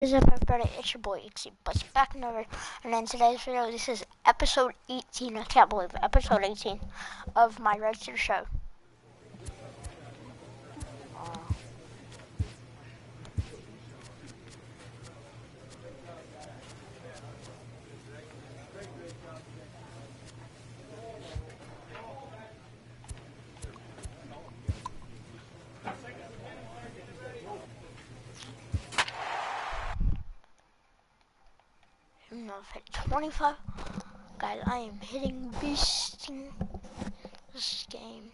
What is up, everybody? It's your boy XC Bus back another, and in today's video, this is episode 18. I can't believe it, episode 18 of my Road to the Show. I've hit 25. Guys, I am hitting beasting this game.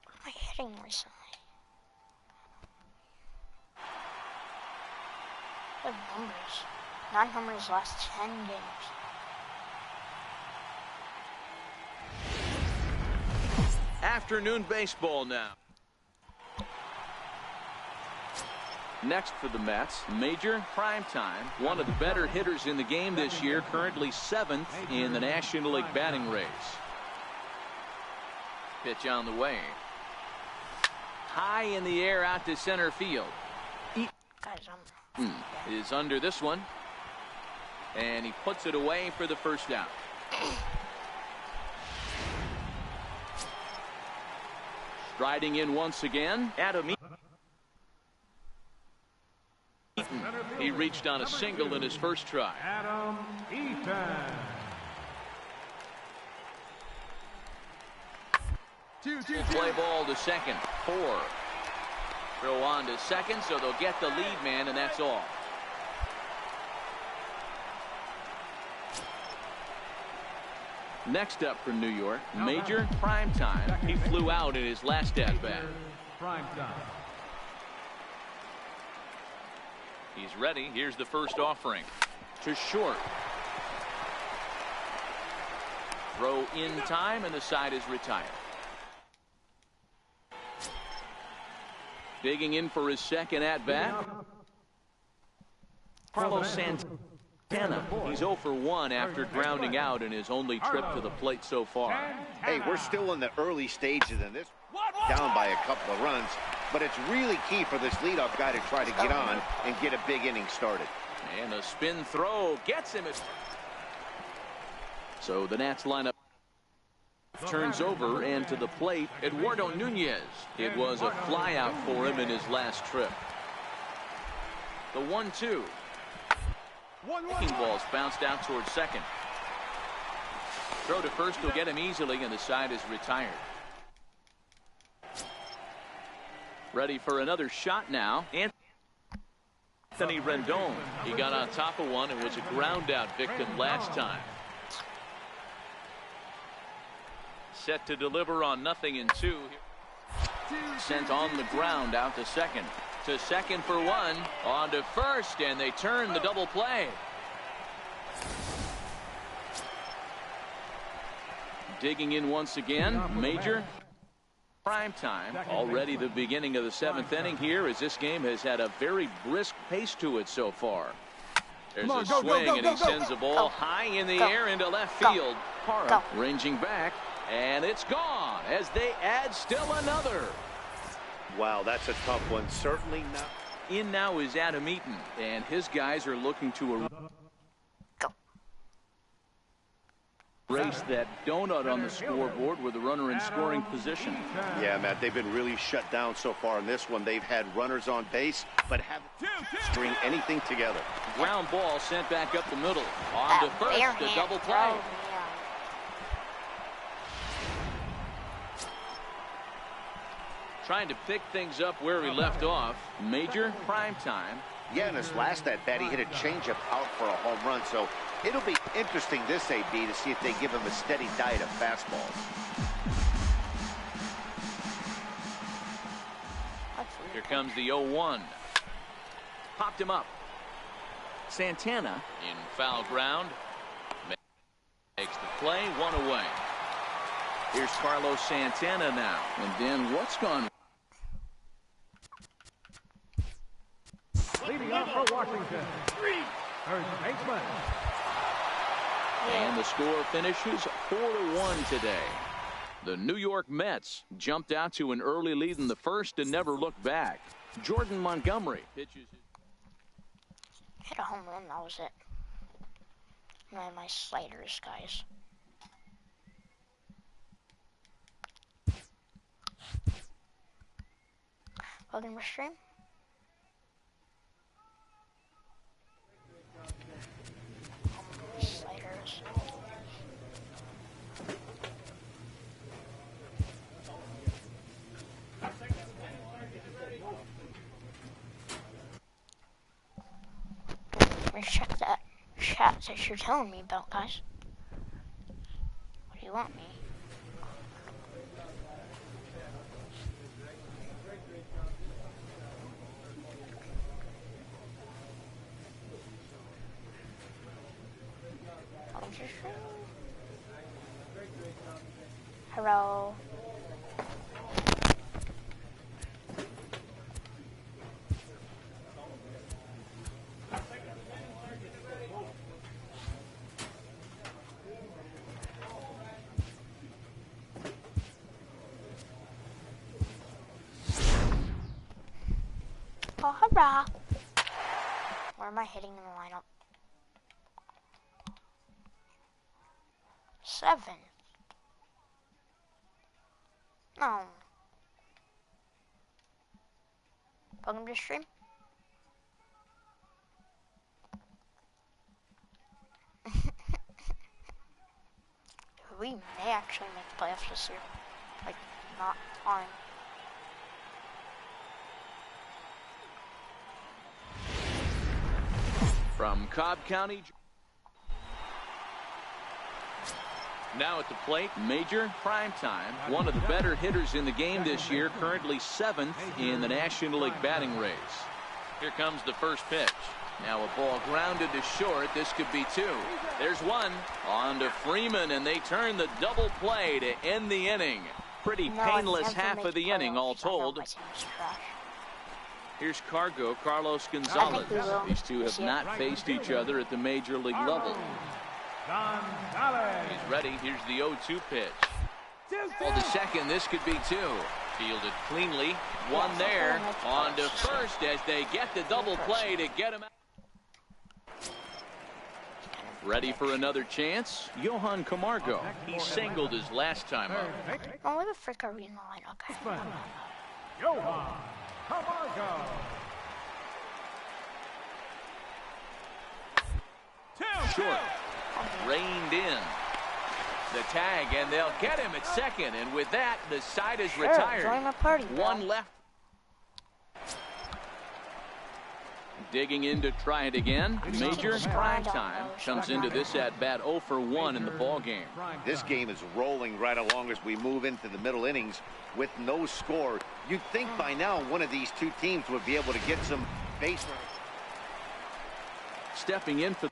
What am I hitting recently? Good numbers. 9 homers last 10 games. Afternoon baseball now. Next for the Mets, Major Primetime, one of the better hitters in the game this year, currently 7th in the National League batting race. Pitch on the way. High in the air out to center field. Is under this one. And he puts it away for the first out. Striding in once again, Adam. He reached on a single in his first try. Adam Eaton. Play ball to second. 4. Throw on to second, so they'll get the lead man, and that's all. Next up for New York, Major Primetime. He flew out in his last at-bat. Primetime. He's ready. Here's the first offering. To short. Throw in time, and the side is retired. Digging in for his second at-bat. Carlos Santana. He's 0 for 1 after grounding out in his only trip to the plate so far. Hey, we're still in the early stages in this. Down by a couple of runs. But it's really key for this leadoff guy to try to get on and get a big inning started. And a spin throw gets him. So the Nats lineup turns over, and to the plate, Eduardo Nunez. It was a flyout for him in his last trip. The 1-2. Breaking balls bounced out towards second. Throw to first will get him easily, and the side is retired. Ready for another shot now. Anthony Rendon. He got on top of one and was a ground out victim last time. Set to deliver on 0-2. Sent on the ground out to second. To second for 1. On to first, and they turn the double play. Digging in once again, Major Primetime. Already the beginning of the 7th inning here, as this game has had a very brisk pace to it so far. There's a swing, and he sends the ball high in the air into left field. Parra ranging back, and it's gone as they add still another. Wow, that's a tough one. Certainly not. In now is Adam Eaton, and his guys are looking to erase that donut on the scoreboard with a runner in scoring position. Yeah, Matt, they've been really shut down so far in this one. They've had runners on base, but haven't string anything together. Ground ball sent back up the middle. On to first, the double play. Trying to pick things up where he left off. Major Primetime. Yeah, in his last at-bat, he hit a changeup out for a home run, so it'll be interesting this AB to see if they give him a steady diet of fastballs. Here comes the 0-1. Popped him up. Santana in foul ground. Makes the play, 1 away. Here's Carlos Santana now. And then what's gone? Leading off for Washington. First baseman. And the score finishes 4-1 today. The New York Mets jumped out to an early lead in the first and never looked back. Jordan Montgomery pitches. Hit a home run, that was it. My sliders, guys. Welcome to stream. Sliders. Let me check that chat that you're telling me about, guys. What do you want me? Hello. Oh, hurrah. Where am I hitting in the lineup? 7. No. Welcome to stream. We may actually make the playoffs this year. Like, not on. From Cobb County. Now at the plate, Major Primetime, one of the better hitters in the game this year, currently 7th in the National League batting race. Here comes the first pitch. Now a ball grounded to short. This could be 2. There's 1. On to Freeman, and they turn the double play to end the inning. Pretty painless half of the inning, all told. Here's Carlos Gonzalez. These two have not faced each other at the major league level. He's ready. Here's the 0-2 pitch. Called to second. This could be 2. Fielded cleanly. 1 there. On to first as they get the double play to get him out. Ready for another chance? Johan Camargo. He singled his last time up. Oh, where the frick are we in the line? Okay. Johan Camargo. 2. Short. Reined in. The tag, and they'll get him at second. And with that, the side is retired. Join my party, bro. 1 left. Digging in to try it again. Major Primetime comes into this at bat 0 for 1 in the ball game. This game is rolling right along as we move into the middle innings with no score. You'd think by now one of these two teams would be able to get some base running. Stepping in for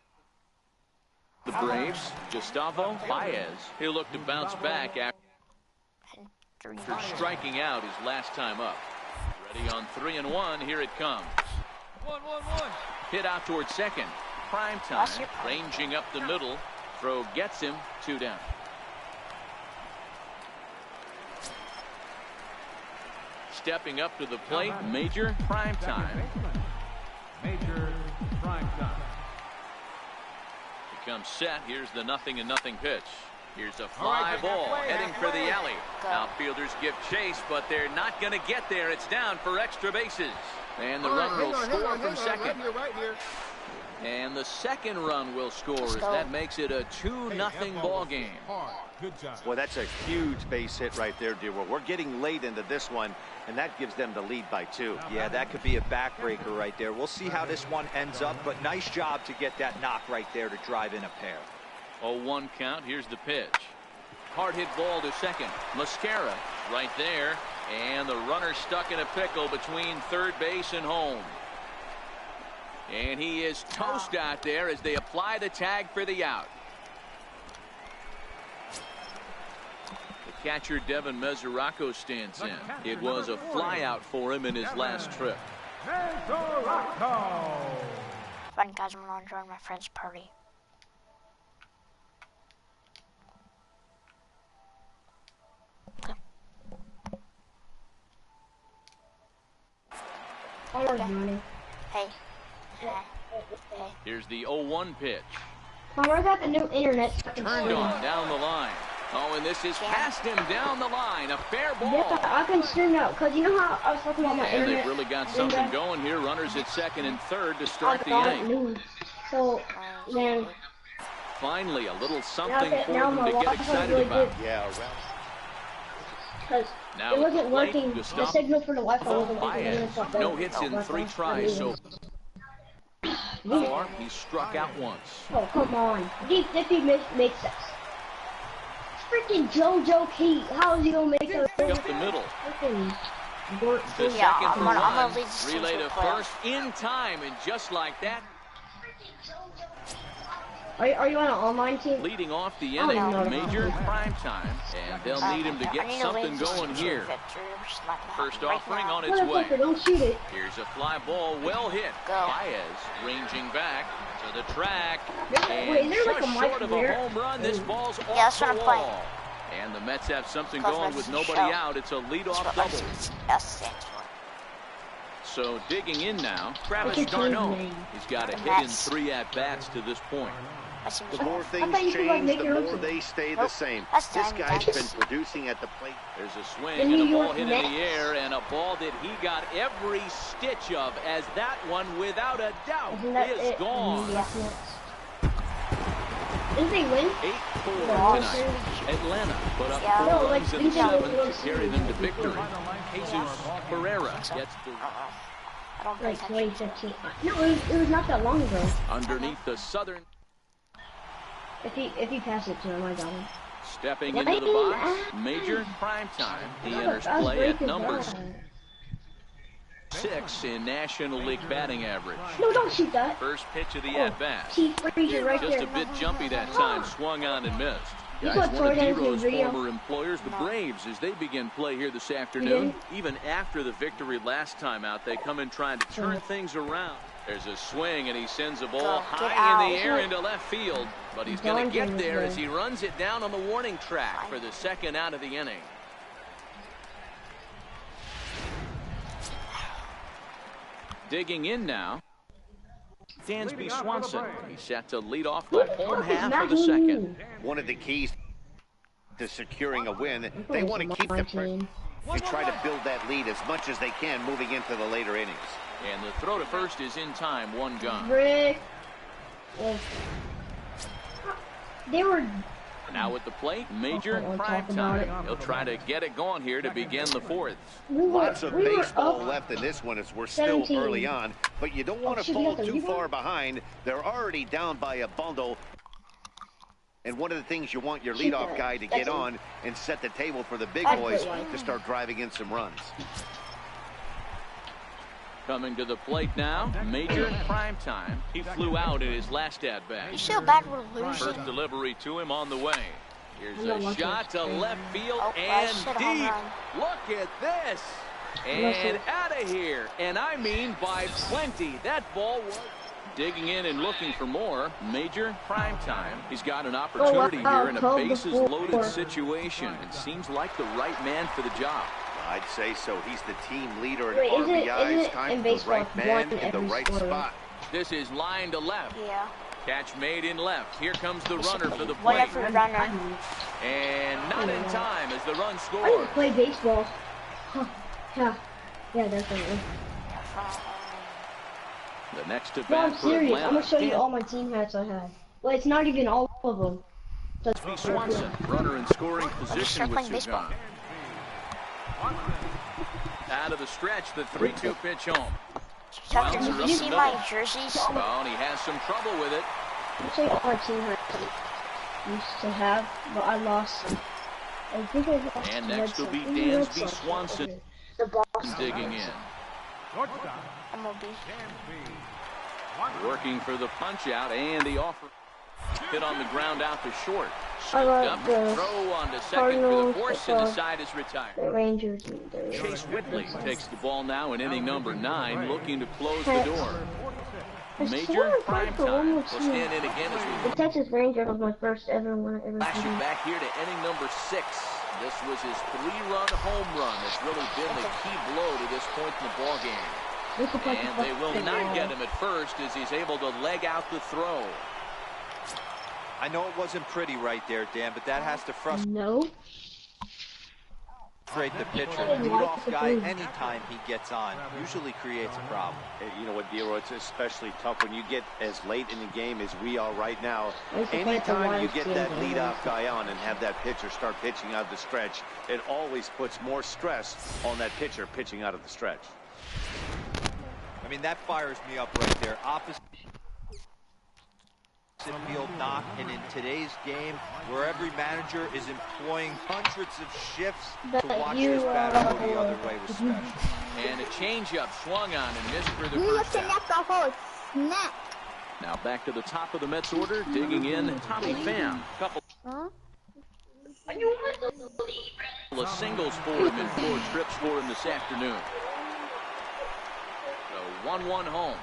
the Braves, Gustavo Baez. He'll look to bounce back after striking out his last time up. Ready on 3-1. Here it comes. 1-1-1. Hit out towards second. Primetime ranging up the middle. Throw gets him. 2 down. Stepping up to the plate, Major Primetime. Major Primetime. Becomes set. Here's the 0-0 pitch. Here's a fly ball heading for the alley. Outfielders give chase, but they're not going to get there. It's down for extra bases. And the runner will score from second. And the second run will score as that makes it a 2-0 ball game. Good job. Well, that's a huge base hit right there, Dewar. We're getting late into this one, and that gives them the lead by 2. Yeah, that could be a backbreaker right there. We'll see how this one ends up, but nice job to get that knock right there to drive in a pair. 0-1 count. Here's the pitch. Hard hit ball to second. Mascara right there. And the runner stuck in a pickle between third base and home. And he is toast out there as they apply the tag for the out. The catcher Devin Mesoraco stands in. It was a fly out for him in his last trip. Mesoraco. Fun, guys. I'm going to join my friend's party. Homer's running. Hey. Here's the 0-1 pitch. Homer got the new internet. Turned on down the line. Oh, and this is past him down the line. A fair ball. Yeah, I can stream out, because you know how I was talking about my And internet? they've really got something going here. Runners at second and third to start the inning. So, then... Finally, a little something for now them my to get Wi-Fi excited really about. good. Yeah, Because Now it at the wasn't plate, working. The Gustavo signal for the Wi-Fi wasn't Baez. working. No hits in 3 tries so far. He struck out once. Oh, come on. Deep 50 makes sense. Freaking JoJo Key. How is he going to make a... Up the middle. Freaking... The Yeah, second for I'm gonna one. lead this team Relay to to the playoffs. first in time, and just like that, Are you on an online team? leading off the Oh, inning, no. major prime time, and they'll need him to I get need to something lead this going team to here. victory, which is not gonna First happen right offering now. on its way. Motherfucker, don't shoot it. Here's a fly ball, well hit. Go. Baez ranging back to the track, Wait, and is there just like a mic short of a there? home run. This ball's off that's the what I'm wall. playing. And the Mets have something Because going that's with the nobody show. out. It's a leadoff That's double. what S stands for. So digging in now, Travis What's your team's Darno. name? He's got a The hit in Mets. 3 at-bats to this point. That seems the more right. things thought you could, like, change, make the your own more team. they stay the Nope. same. That's This guy's Diamondbacks. been producing at the plate. There's a swing The and a New ball York hit in the Mets. air, and a ball that he got every stitch of, as that one, without a doubt, Isn't that is it? gone. Yeah. Didn't they win? 8-4 Yeah. tonight. Atlanta put up Yeah. 4 No, like, runs in the these are 7th to carry them to the victory. Jesus Pereira gets the I don't pay Like attention. 2015. No, it was not that long ago. underneath the southern. If he passed it to him, I got him. Stepping into the box, major prime time. He enters I was play at breaking numbers that. 6 in National League batting average. No, don't shoot that. First pitch of the Oh, at-bat. T. Frazier right Just there. a bit jumpy that time, swung on and missed. You Guys, got one of Jordan's Dero's in Rio. former employers, the Braves, as they begin play here this afternoon. Even after the victory last time out, they come in trying to turn things around. There's a swing, and he sends a ball Go, get high in the out. air into left field. But he's going to get Darn there goodness, as he runs it down on the warning track for the second out of the inning. Digging in now, Dansby Swanson. He's set to lead off the home half of the second. One of the keys to securing a win, they want to keep the pressure. They try to build that lead as much as they can moving into the later innings. And the throw to first is in time, 1 gun. Rick. They were. Now at the plate, major prime time. He'll try to get it going here to begin the 4th. Lots of baseball up left in this one as we're still 17. early on, but you don't want to should we fall have to too leave far one? behind. They're already down by a bundle. And one of the things you want your Shoot leadoff that. guy to That's get it. on and set the table for the big I'd boys put one. to start driving in some runs. Coming to the plate now, major prime time. He flew out in his last You at-bat. feel bad we're losing. First delivery to him on the way. Here's I'm not a watching shot to it. left field Oh, and shit, a home deep. run. Look at this. And out of here. And I mean by plenty. That ball was digging in and looking for more. Major prime time. He's got an opportunity wow, here in a called bases-loaded before. situation. And seems like the right man for the job. I'd say so. He's the team leader in Wait, isn't RBIs. it Time in for the baseball, right man one in the every right scorer? spot. This is line to left. Yeah. Catch made in left. Here comes the runner for the plate. Whatever runner. And not in time as the run I scores. didn't play baseball. Huh. Yeah. Yeah, definitely. The next to No, I'm bat for serious. I'm Atlanta. gonna show you all my team hats I had. Well, it's not even all of them. Dansby Swanson, runner in scoring position start with playing baseball. Sugan. Out of the stretch, the 3-2 pitch home. Tucker, Bouncer did up you the see middle. my jerseys? Oh, and he has some trouble with it. I'll show you all my team hats I used to have, but I lost them. I think I lost And the next will Red be Sox. The Red Dansby Sox. Swanson. Okay. The Boston. Digging in. Shortstop, MLB. Dansby. Working for the punch out and the offer. Hit on the ground out to short. I Scooped like up, the throw on to second for the Cardinals, force, the and the side is retired. The Rangers. And the Chase Whitley takes the ball now in inning number 9, looking to close the door. Major prime time. We'll stand in again as we The Texas Rangers was my first ever one I ever flash it seen. back here to inning number 6. This was his 3-run home run. It's really been the key blow to this point in the ball game. And they will not get him at first as he's able to leg out the throw. I know it wasn't pretty right there, Dan, but that has to frustrate the pitcher. The leadoff guy, anytime he gets on, usually creates a problem. You know what, Dero, it's especially tough when you get as late in the game as we are right now. Anytime you get that leadoff guy on and have that pitcher start pitching out of the stretch, it always puts more stress on that pitcher pitching out of the stretch. I mean, that fires me up right there. Opposite field knock, and in today's game, where every manager is employing hundreds of shifts to watch this batter go the other way was special. And a changeup swung on and missed for the first out. Now back to the top of the Mets order, digging in, Tommy Pham. Couple of singles for him and 4 trips for him this afternoon. So 1-1 home.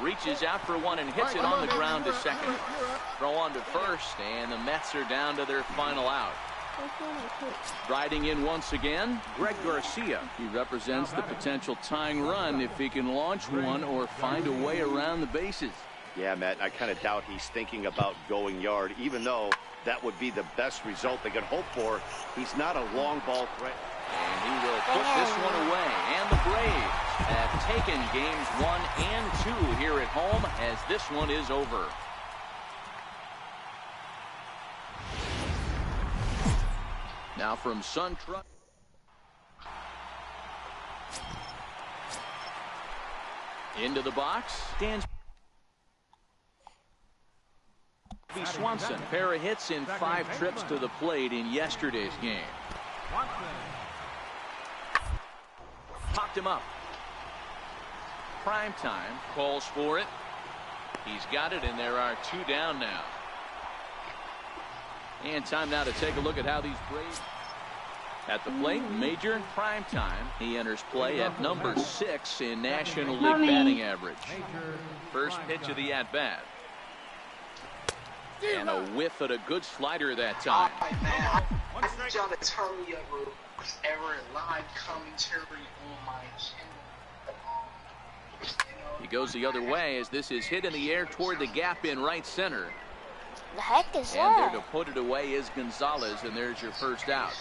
Reaches out for one and hits it on the ground to second. Throw on to first, and the Mets are down to their final out. Riding in once again, Greg Garcia. He represents the potential tying run if he can launch one or find a way around the bases. Yeah, Matt, I kind of doubt he's thinking about going yard, even though that would be the best result they could hope for. He's not a long ball threat. And he will put this one away. And the Braves have taken games 1 and 2 here at home as this one is over. Now from Sun Truck. Into the box. Stands Swanson. Pair of hits in 5 trips to the plate in yesterday's game. Popped him up. Prime time calls for it. He's got it, and there are 2 down now. And time now to take a look at how these Braves. At the plate, Major Prime time. He enters play at number 6 in National League batting average. First pitch of the at-bat. And a whiff at a good slider that time. I need y'all to tell me ever live commentary on my channel. He goes the other way as this is hit in the air toward the gap in right center. The heck is And that? there to put it away is Gonzalez, and there's your first out.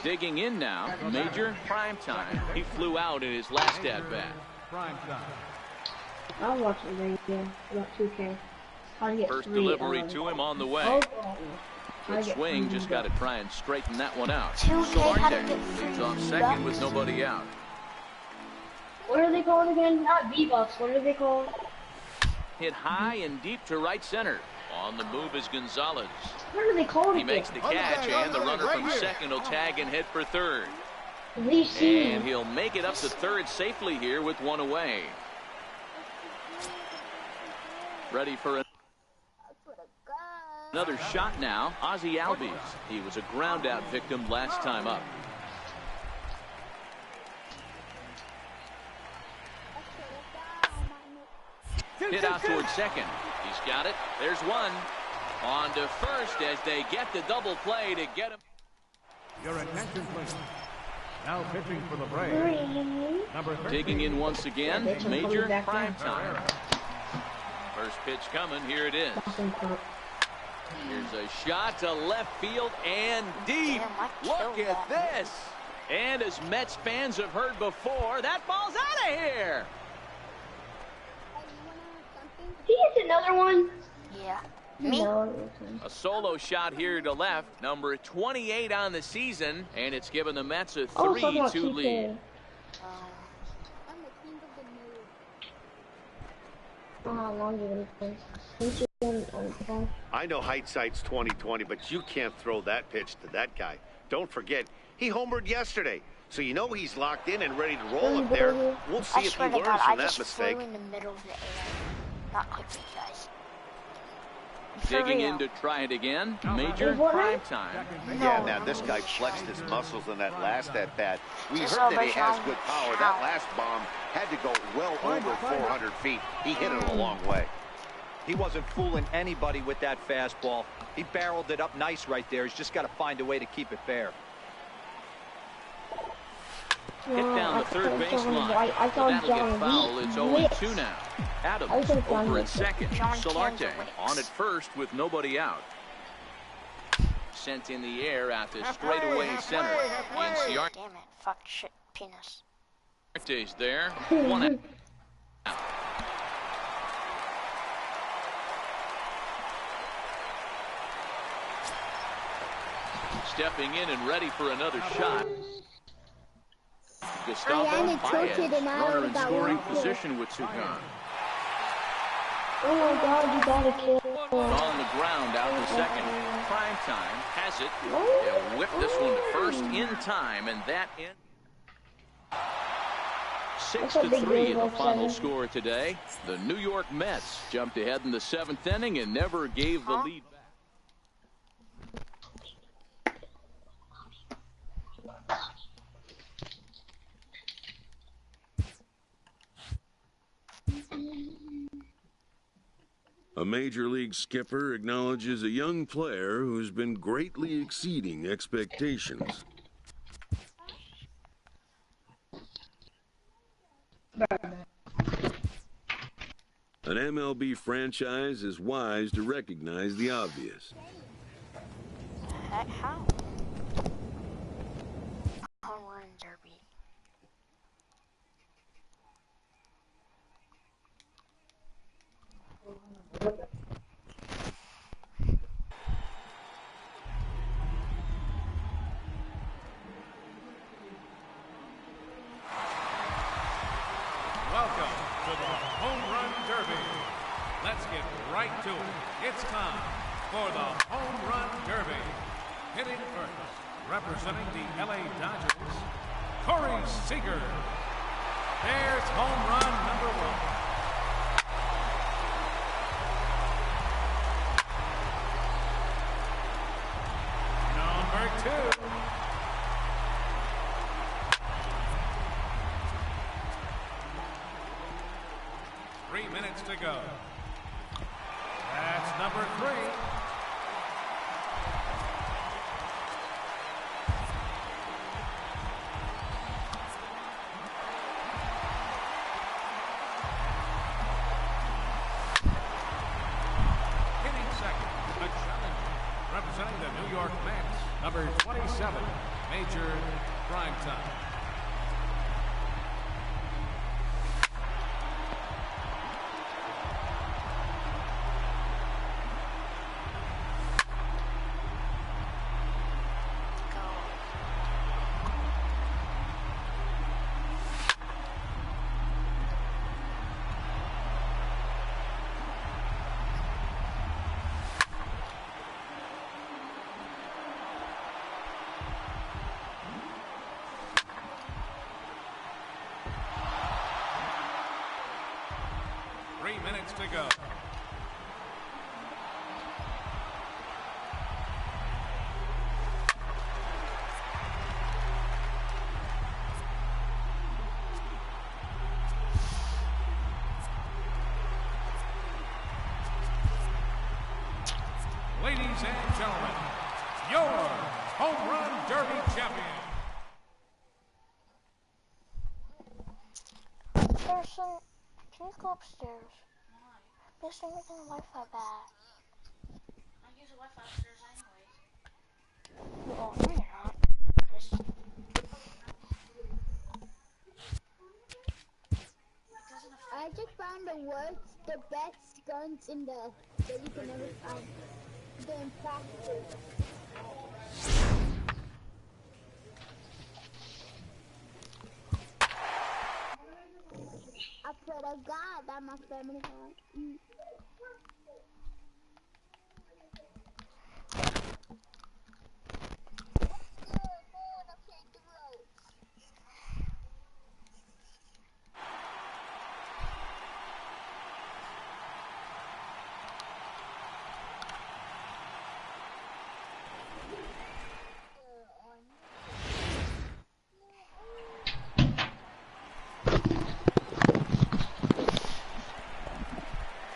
Digging in now, Major Prime time. He flew out in his last at-bat. I'll watch it again. About 2K. First delivery to him on the way. Good swing, just got to try and straighten that one out. 2K had to get Leads off second with nobody out. What are they called again? Not V-Bucks. What are they called? Hit high and deep to right center. On the move is Gonzalez. What are they called He again? makes the catch, and the runner from second will tag and hit for third. VC. And he'll make it up to third safely here with 1 away. Ready for another shot now. Ozzie Albies. He was a ground out victim last time up. Hit out towards second. He's got it. There's one. On to first as they get the double play to get him. Your attention, please. Now pitching for the Braves. Number 13. Digging in once again. Major Prime time. First pitch coming. Here it is. Here's a shot to left field and deep. Look at this. And as Mets fans have heard before, that ball's out of here. He hits another one. Yeah. Me? A solo shot here to left. Number 28 on the season. And it's given the Mets a 3-2 lead. I know hindsight's 20/20, but you can't throw that pitch to that guy. Don't forget, he homered yesterday. So you know he's locked in and ready to roll up there. We'll see I if he swear to learns God, I from that just mistake. flew in the middle of the air. Not quickly, guys. Digging in to try it again. Major Prime time. Yeah, man, this guy flexed his muscles in that last at-bat. We Just heard that he over has time. good power. That last bomb had to go well over 400 feet. He hit it a long way. He wasn't fooling anybody with that fastball. He barreled it up nice right there. He's just got to find a way to keep it fair. Hit down the third baseline. I But that'll get John foul. It's Wicks. 0-2 now. Adams thought John over at Wicks. second. John Solarte Wicks. on at first with nobody out. Sent in the air at the straightaway center. And Ciarte's Damn it. Fuck shit. Penis. there. 1 out. Stepping in and ready for another shot. Gustavo Baez, runner in scoring position with 2 gone. Oh my God, you gotta kill. On the ground out to second. Prime time has it. They'll whip this one to first in time, and that in 6-3 the final score today. The New York Mets jumped ahead in the 7th inning and never gave the lead back. A major league skipper acknowledges a young player who's been greatly exceeding expectations. An MLB franchise is wise to recognize the obvious. How? Home run derby. Welcome to the Home Run Derby. Let's get right to it. It's time for the Home Run Derby. Hitting first, representing the LA Dodgers, Corey Seager. There's home run number 1. Number 2. 3 minutes to go. That's number 3. Hitting second, a challenger, representing the New York Mets, number 27, Major Primetime. Minutes to go. Ladies and gentlemen, your Home Run Derby champion. Harrison, can you go upstairs? Yes, I'm making the Wi-Fi back. I use the Wi-Fi upstairs anyways. Oh, no, you're not. I just found the best guns in that you can ever find. The impractical. I pray to God that my family has.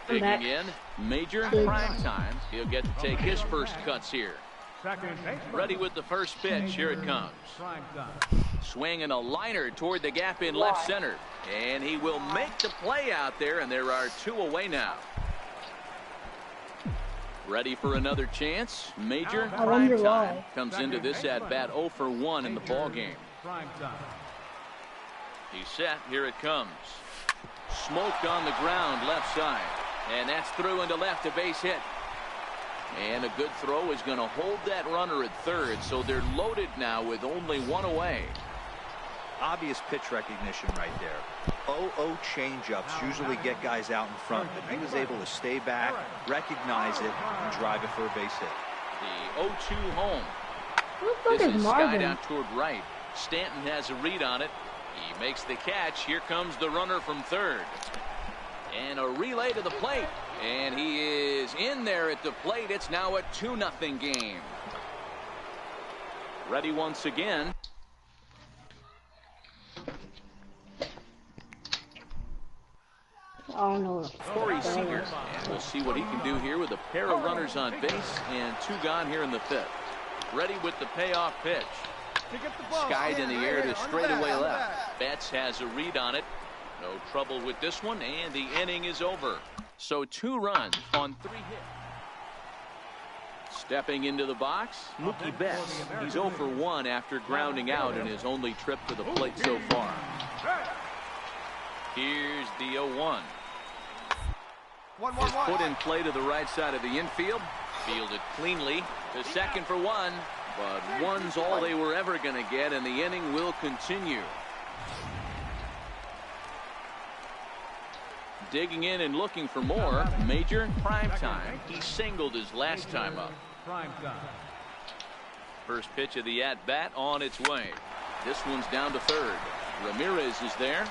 Taking in Major Primetime. He'll get to take his first cuts here. Ready with the first pitch. Here it comes. Swinging a liner toward the gap in left center. And he will make the play out there, and there are 2 away now. Ready for another chance. Major Prime Time comes into this at bat 0 for 1 in the ball game. He's set. Here it comes. Smoked on the ground left side. And that's through into left, a base hit. And a good throw is going to hold that runner at third, so they're loaded now with only 1 away. Obvious pitch recognition right there. 0-0 changeups usually get guys out in front, but he was able to stay back, recognize it, and drive it for a base hit. The 0-2 home. This is skied out toward right. Stanton has a read on it. He makes the catch. Here comes the runner from third. And a relay to the plate. And he is in there at the plate. It's now a 2-0 game. Ready once again. Oh no. Corey Seager. And we'll see what he can do here with a pair of runners on base and 2 gone here in the 5th. Ready with the payoff pitch. Skied in the air to straightaway left. Betts has a read on it. No trouble with this one, and the inning is over. So 2 runs on 3 hits. Stepping into the box, Mookie Betts. He's 0 for 1 after grounding out in his only trip to the plate so far. Here's the 0-1. Is put in play to the right side of the infield. Fielded cleanly to second for 1. But 1's all they were ever going to get, and the inning will continue. Digging in and looking for more. Major Prime Time. He singled his last time up. First pitch of the at-bat on its way. This one's down to third. Ramirez is there.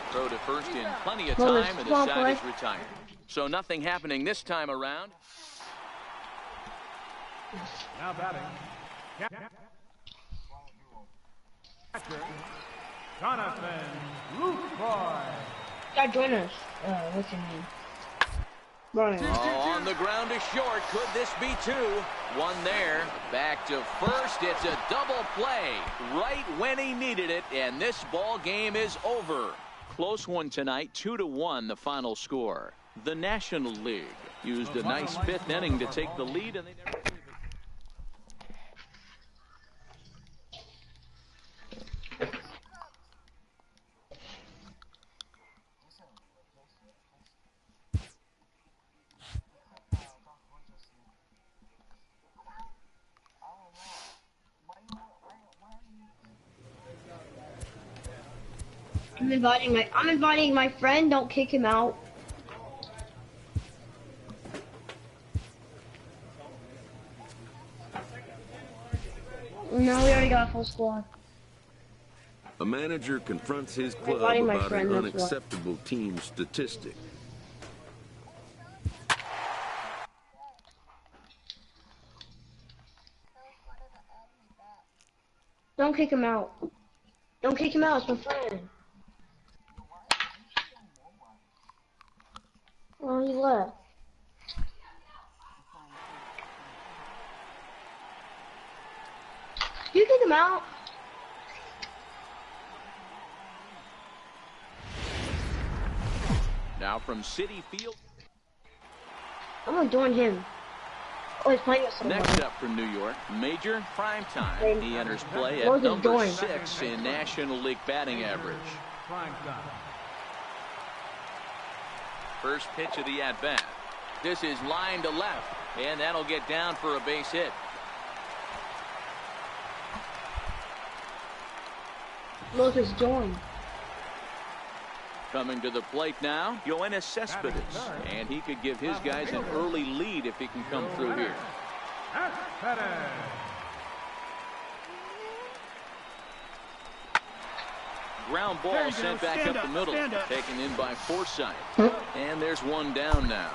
Throw to first in plenty of time, and the side is retired. So nothing happening this time around. Now batting. Jonathan Lucroy. God, join us. What's your name? Brian. On the ground to short. Could this be 2? 1 there. Back to first. It's a double play right when he needed it, and this ball game is over. Close one tonight. 2-1 the final score. The National League used a nice 5th inning to take the lead, and they never. I'm inviting my friend. Don't kick him out. No, we already got a full squad. A manager confronts his club about an unacceptable team statistic. Don't kick him out. Don't kick him out. It's my friend. Oh, he left. You kick him out. Now from Citi Field. I'm gonna join him. Oh, he's playing with someone. Next up from New York, Major Prime Time. He enters play at number 6 in National League batting average. First pitch of the at-bat. This is line to left, and that'll get down for a base hit. Moses joined. Coming to the plate now, Yoenis Cespedes, and he could give his guys an early lead if he can come through here. Ground ball sent back up the middle, taken in by Forsythe, and there's one down now.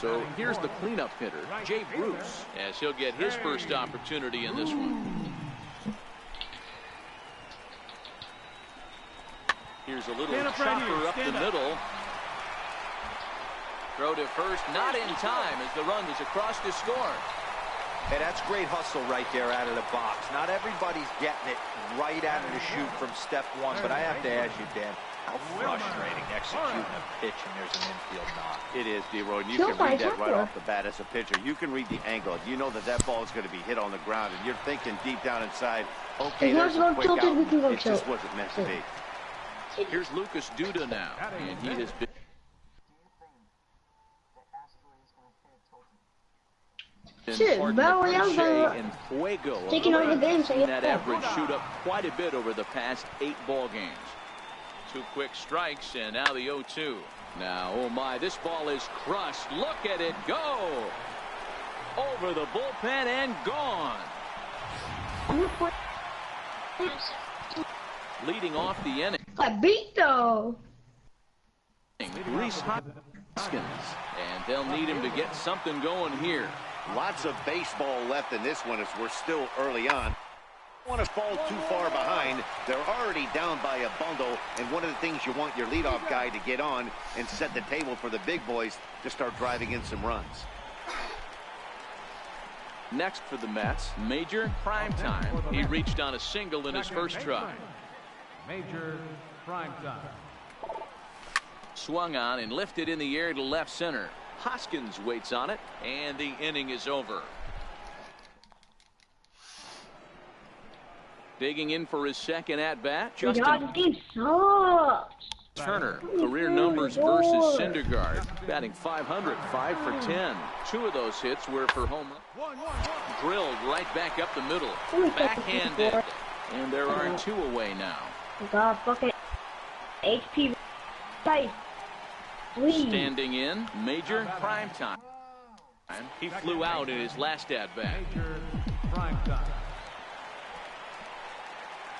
So here's the cleanup hitter, Jay Bruce, as he'll get his first opportunity in this one. Here's a little chopper up the middle. Throw to first, not in time as the run is across to score. Hey, that's great hustle right there out of the box. Not everybody's getting it right out of the chute from step one, but I have to ask you, Dan, how frustrating executing a pitch and there's an infield knock. It is, D-Roy, and you can read that right off the bat as a pitcher. You can read the angle. You know that that ball is going to be hit on the ground, and you're thinking deep down inside, okay, there's a quick out. It just wasn't meant to be. Here's Lucas Duda now, and he has been... and Fuego taking over the game, so that average shoot up quite a bit over the past 8 ball games. 2 quick strikes, and now the 0-2. Now, oh my, this ball is crushed. Look at it go over the bullpen and gone. Leading off the inning, Fabito. Reese Hoskins, and they'll need him to get something going here. Lots of baseball left in this one as we're still early on. Don't want to fall too far behind. They're already down by a bundle, and one of the things you want your leadoff guy to get on and set the table for the big boys to start driving in some runs. Next for the Mets, Major Primetime. He reached on a single in his first try. Major Primetime. Swung on and lifted in the air to left center. Hoskins waits on it, and the inning is over. Digging in for his second at-bat, Justin Turner. Career numbers versus Syndergaard. Batting .500, 5 for 10. 2 of those hits were for home run. Drilled right back up the middle. Backhanded. And there are 2 away now. God, fucking HP. Standing in, Major Primetime. He flew out in his last at-bat. Major Primetime.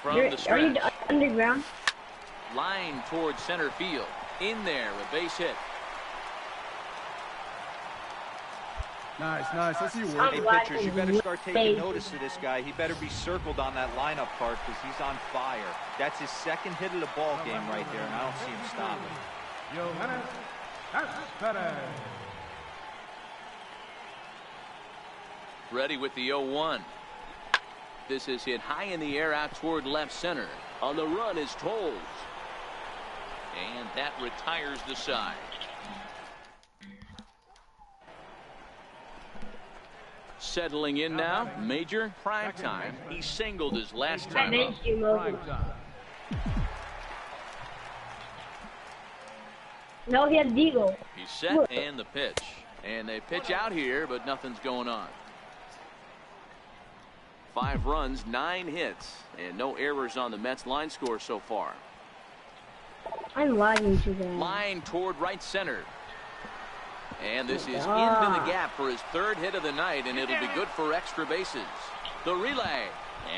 From the stretch. Are you underground? Line towards center field. In there, a base hit. Nice. Let's see you work. Hey, pitchers, you better start taking notice of this guy. He better be circled on that lineup part because he's on fire. That's his second hit of the ball game right there, and I don't see him stopping. Ready with the 0-1. This is hit high in the air out toward left center. On the run is Tolles. And that retires the side. Settling in now, Major Primetime. He singled his last time up. No, he has Deagle. He's set, and the pitch. And they pitch out here, but nothing's going on. 5 runs, 9 hits, and no errors on the Mets line score so far. I'm lying to them. Line toward right center. And this is into the gap for his 3rd hit of the night, and it'll be good for extra bases. The relay.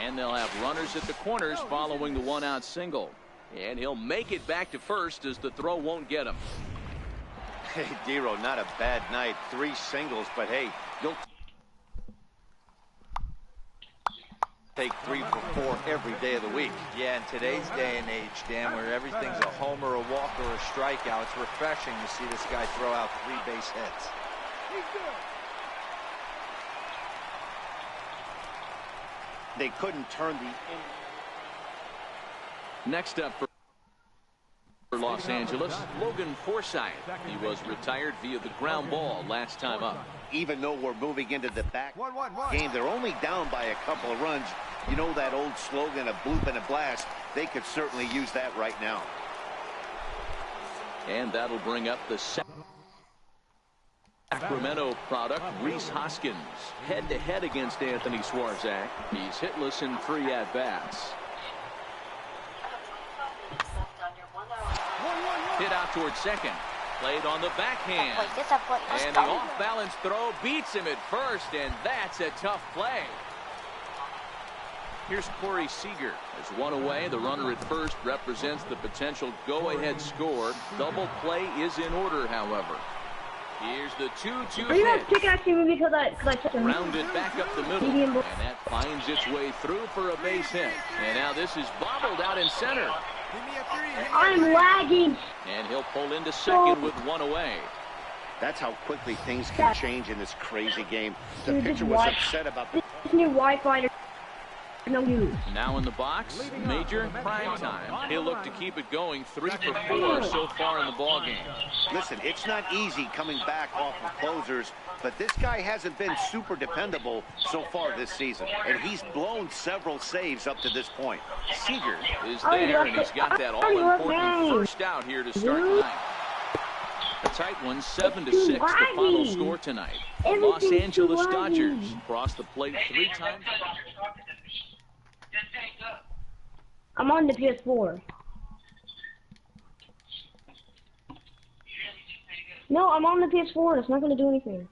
And they'll have runners at the corners following the 1-out single. And he'll make it back to first as the throw won't get him. Hey, Dero, not a bad night. 3 singles, but hey, you'll take 3 for 4 every day of the week. Yeah, in today's day and age, Dan, where everything's a homer, a walk, or a strikeout, it's refreshing to see this guy throw out 3 base hits. They couldn't turn the... Next up for Los Angeles, Logan Forsythe. He was retired via the ground ball last time up. Even though we're moving into the back game, they're only down by a couple of runs. You know that old slogan, a bloop and a blast. They could certainly use that right now. And that'll bring up the Sacramento product, Reese Hoskins. Head-to-head against Anthony Swarzak. He's hitless in 3 at-bats. Hit out towards second. Played on the backhand. And the off-balance throw beats him at first, and that's a tough play. Here's Corey Seager. As 1 away, the runner at first represents the potential go-ahead score. Double play is in order, however. Here's the 2-2 pitch. Rounded back up the middle, and that finds its way through for a base hit. And now this is bobbled out in center. I'm lagging. And he'll pull into second with one away. That's how quickly things can change in this crazy game. The Dude, pitcher was upset about the this new Wi-Fi. No use. Now in the box, Major prime time. He'll look to keep it going 3 for 4 so far in the ballgame. Listen, it's not easy coming back off of closers, but this guy hasn't been super dependable so far this season, and he's blown several saves up to this point. Seager is there, and he's got that all-important first out here to start tonight. A tight one, 7-6, the final score tonight. The Los Angeles Dodgers crossed the plate 3 times. I'm on the PS4. No, I'm on the PS4. It's not going to do anything.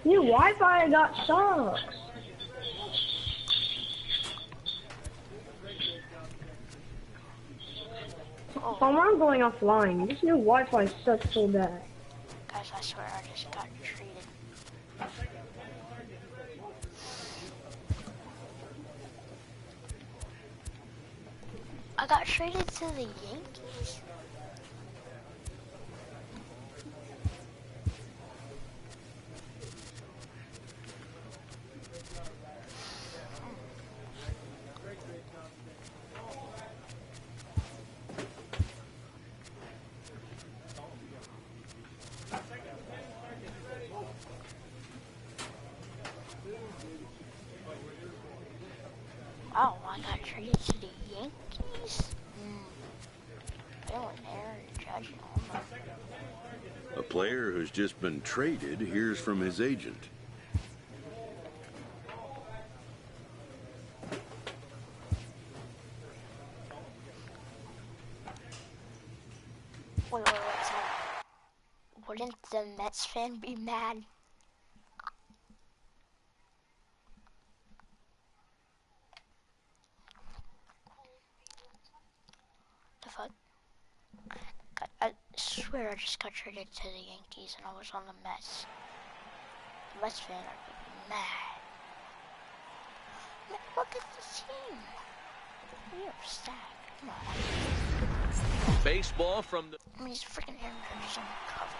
New Wi-Fi I got sucks. I'm going offline. This new Wi-Fi sucks so bad. Guys, I swear I just got treated. I got traded to the Yankees? Oh, I got traded to the Yankees? Bill and Aaron Judge. A player who's just been traded hears from his agent. Wait, so wouldn't the Mets fan be mad? The fuck? I swear I just got traded to the Yankees and I was on the Mets. The Mets fan are mad. Man, look at this team. We are stacked. Come on. Baseball from the... I mean, he's freaking Aaron Judge on cover.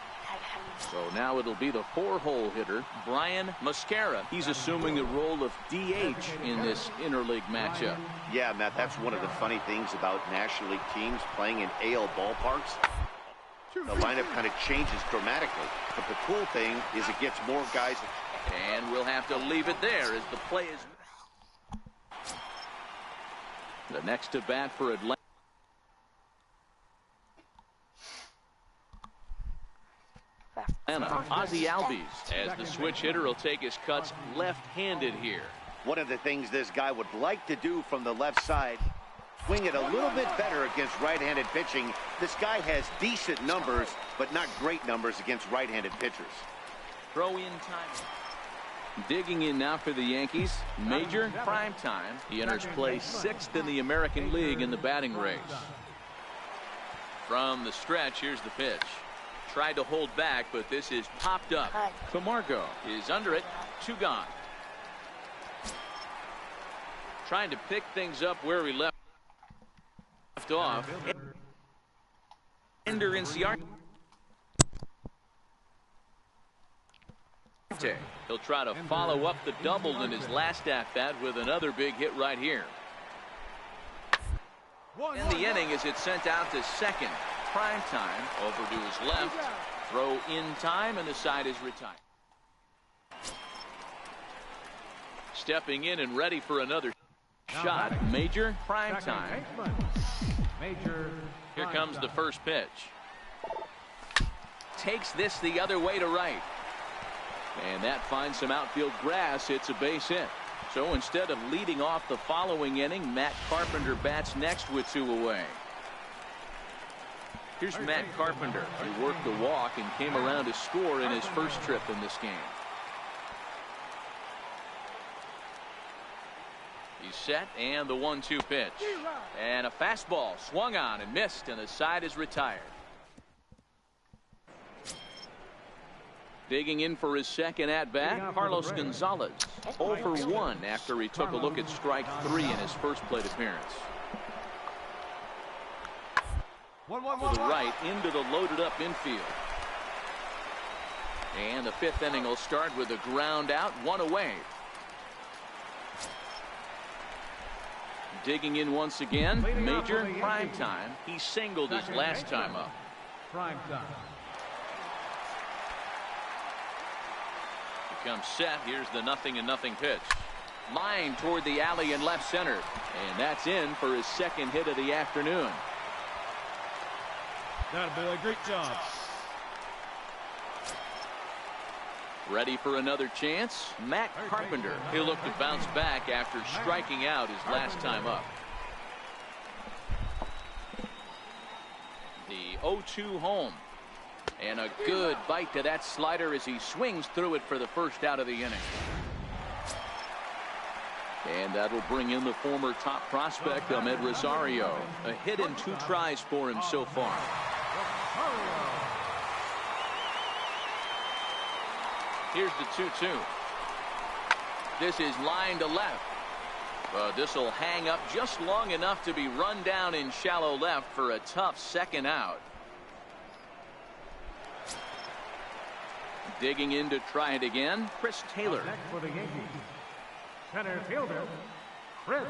So now it'll be the 4-hole hitter, Brian Mascara. He's assuming the role of DH in this interleague matchup. Yeah, Matt, that's one of the funny things about National League teams playing in AL ballparks. The lineup kind of changes dramatically, but the cool thing is it gets more guys. And we'll have to leave it there as the play is... The next to bat for Atlanta. Ozzie Albies, as the switch hitter will take his cuts left-handed here. One of the things this guy would like to do from the left side, swing it a little bit better against right-handed pitching. This guy has decent numbers, but not great numbers against right-handed pitchers. Throw in time. Digging in now for the Yankees, Major prime time. He enters play 6th in the American League in the batting race. From the stretch, here's the pitch. Tried to hold back, but this is popped up. Camargo is under it. 2 gone. Trying to pick things up where we left off. Ender in Ciarte. He'll try to follow up the double in his last at-bat with another big hit right here. In the inning as it's sent out to second. Prime time over to his left. Throw in time, and the side is retired. Stepping in and ready for another shot. Major prime time. Here comes the first pitch. Takes this the other way to right. And that finds some outfield grass. It's a base hit. So instead of leading off the following inning, Matt Carpenter bats next with 2 away. Here's Matt Carpenter. He worked the walk and came around to score in his first trip in this game. He's set, and the 1-2 pitch. And a fastball swung on and missed, and the side is retired. Digging in for his second at-bat, Carlos Gonzalez. 0 for 1 after he took a look at strike 3 in his first plate appearance. To the right, into the loaded-up infield. And the 5th inning will start with a ground out, 1 away. Digging in once again, Major Primetime. He singled his last time up. Primetime. Comes set. Here's the 0-0 pitch. Line toward the alley in left center. And that's in for his second hit of the afternoon. That'll be a great job. Ready for another chance? Matt Carpenter. He'll look to bounce back after striking out his last time up. The 0-2 home. And a good bite to that slider as he swings through it for the first out of the inning. And that'll bring in the former top prospect, Ahmed Rosario. A hit in 2 tries for him so far. Here's the 2-2. This is line to left. But this will hang up just long enough to be run down in shallow left for a tough second out. Digging in to try it again, Chris Taylor. Next for the Yankees, center fielder, Chris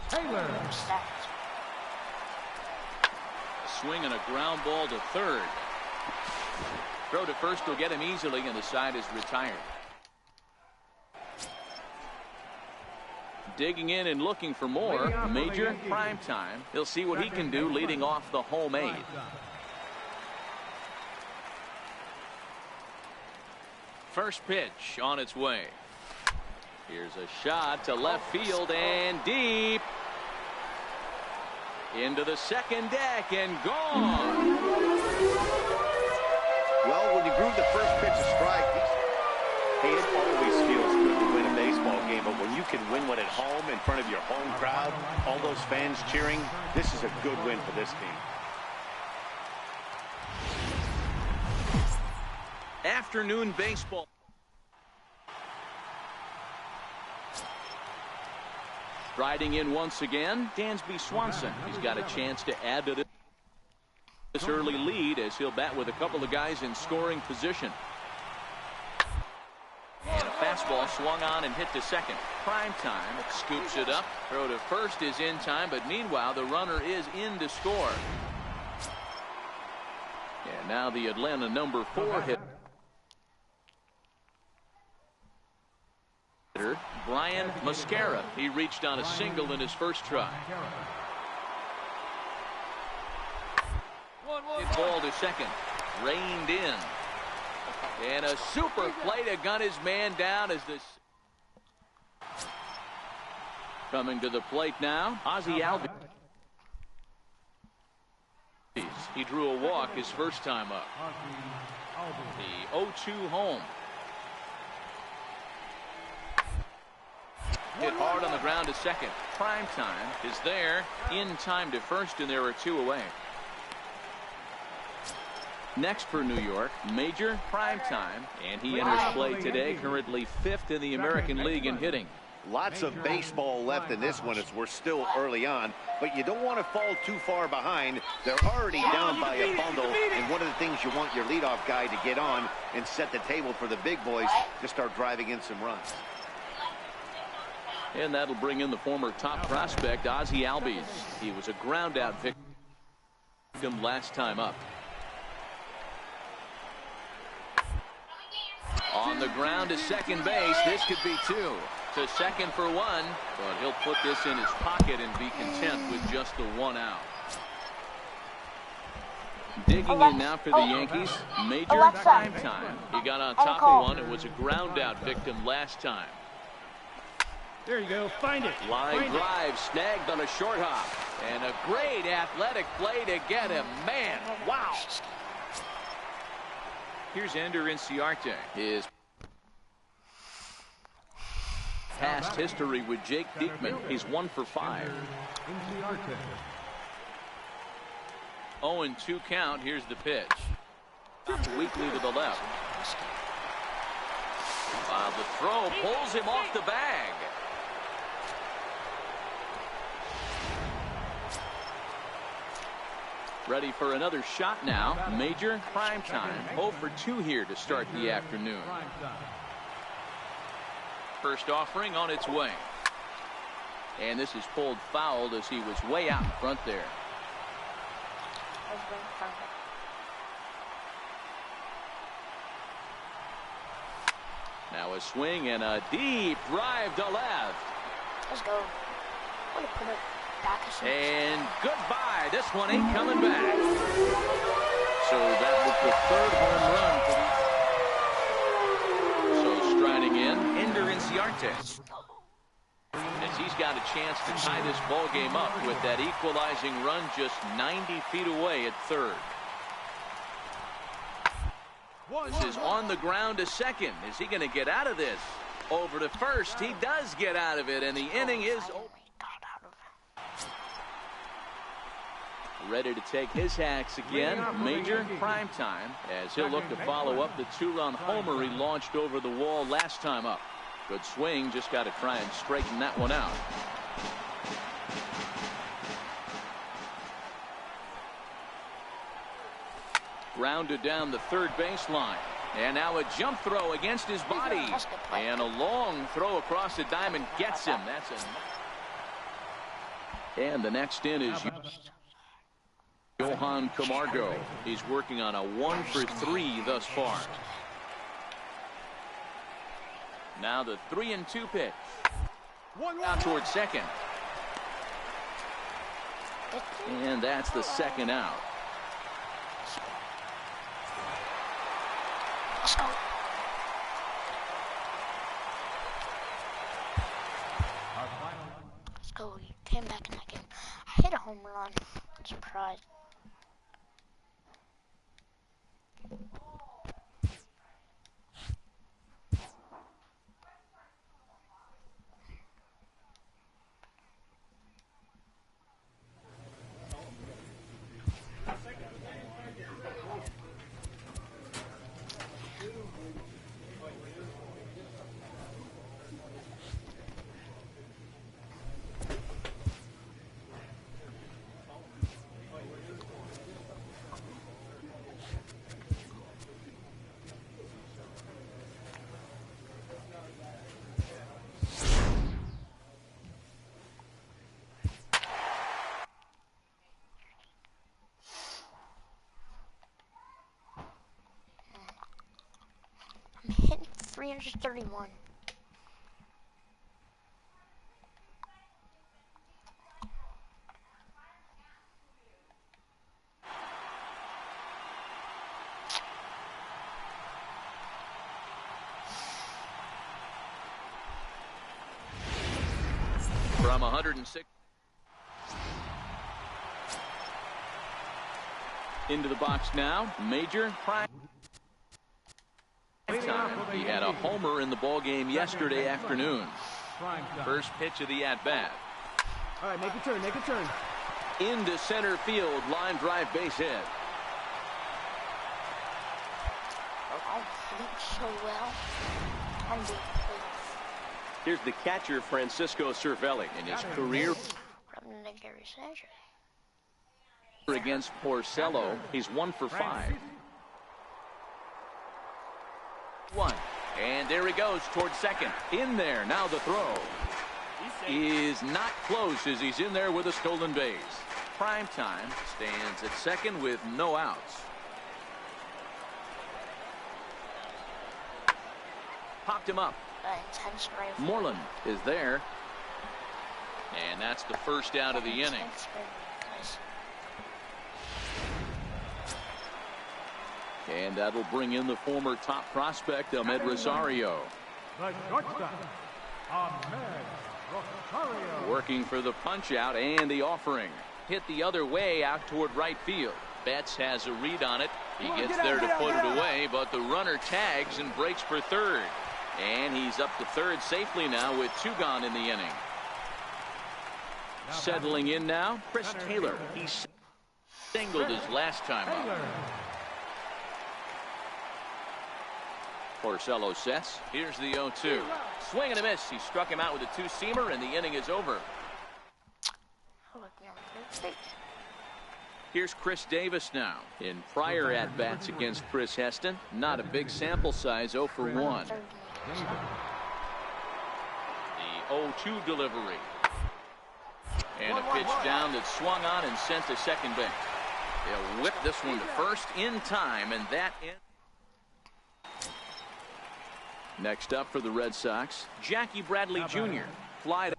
Taylor. A swing and a ground ball to third. Throw to first will get him easily, and the side is retired. Digging in and looking for more, Major Primetime. He'll see what he can do leading off the home 8. First pitch on its way. Here's a shot to left field and deep. Into the second deck and gone. Well, when you groove the first pitch of strike, hey, it always feels good to win a baseball game, but when you can win one at home in front of your home crowd, all those fans cheering, this is a good win for this team. Afternoon baseball. Riding in once again, Dansby Swanson. He's got a chance to add to this early lead as he'll bat with a couple of guys in scoring position. And a fastball swung on and hit to second. Primetime scoops it up. Throw to first is in time, but meanwhile the runner is in to score. And now the Atlanta number 4 hit. Brian Mascara. He reached on a single in his first try. Hit ball to second. Reined in. And a super play to gun his man down as this. Coming to the plate now, Ozzie Albies. He drew a walk his first time up. The 0-2 home. Hit hard on the ground to second. Primetime is there in time to first, and there are 2 away. Next for New York, Major Primetime, and he enters play today, currently 5th in the American League in hitting. Lots of baseball left in this one as we're still early on, but you don't want to fall too far behind. They're already down by a bundle, and one of the things you want your leadoff guy to get on and set the table for the big boys to start driving in some runs. And that'll bring in the former top prospect, Ozzie Albies. He was a ground out victim last time up. On the ground to second base. This could be 2. To second for 1. But he'll put this in his pocket and be content with just the 1 out. Digging in now for the Yankees, Major Primetime. He got on top of one. It was a ground out victim last time. There you go. Find it. Line drive snagged on a short hop. And a great athletic play to get him. Man, wow. Here's Ender Inciarte. His past history with Jake Diekman. He's 1 for 5. 0-2 count. Here's the pitch. Weakly to the left. The throw pulls him off the bag. Ready for another shot now. Major prime time. 0 for 2 here to start the afternoon. First offering on its way. And this is pulled fouled as he was way out in front there. Now a swing and a deep drive to left. Let's go. Want to put it back and goodbye. This one ain't coming back. So that was the third home run for the... So striding in, Ender Inciarte. As he's got a chance to tie this ball game up with that equalizing run just 90 feet away at third. This is on the ground to second. Is he going to get out of this? Over to first. He does get out of it, and the inning is over. Ready to take his hacks again. Major prime time as he'll look to follow up the 2-run homer he launched over the wall last time up. Good swing. Just got to try and straighten that one out. Grounded down the third baseline. And now a jump throw against his body. And a long throw across the diamond gets him. That's a... And the next in is Johan Camargo. He's working on a 1 for 3 thus far. Now the 3-2 pitch. Out towards second. And that's the second out. Let's go. Let's go. He came back in that game. I hit a home run. I'm surprised. I'm hitting 331. From 106. Into the box now. Major prime time. He had a homer in the ball game yesterday afternoon. First pitch of the at-bat. All right, make a turn, make a turn. Into center field, line drive, base hit. I hit so well. Here's the catcher, Francisco Cervelli, in his career against Porcello. He's 1 for 5. 1. And there he goes towards second. In there. Now the throw is not close as he's in there with a stolen base. Prime time stands at second with no outs. Popped him up. Moreland is there. And that's the first out of the inning. And that'll bring in the former top prospect, Ahmed Rosario. Working for the punch out and the offering. Hit the other way out toward right field. Betts has a read on it. He gets there to put it away, but the runner tags and breaks for third. And he's up to third safely now with 2 gone in the inning. Settling in now, Chris Taylor. He singled his last time up. Porcello sets. Here's the 0-2. Swing and a miss. He struck him out with a two-seamer, and the inning is over. Here's Chris Davis now. In prior at-bats against Chris Heston, not a big sample size, 0 for 1. The 0-2 delivery. And a pitch down that swung on and sent to second base. They'll whip this one to first in time, and that ends. Next up for the Red Sox, Jackie Bradley Jr. flied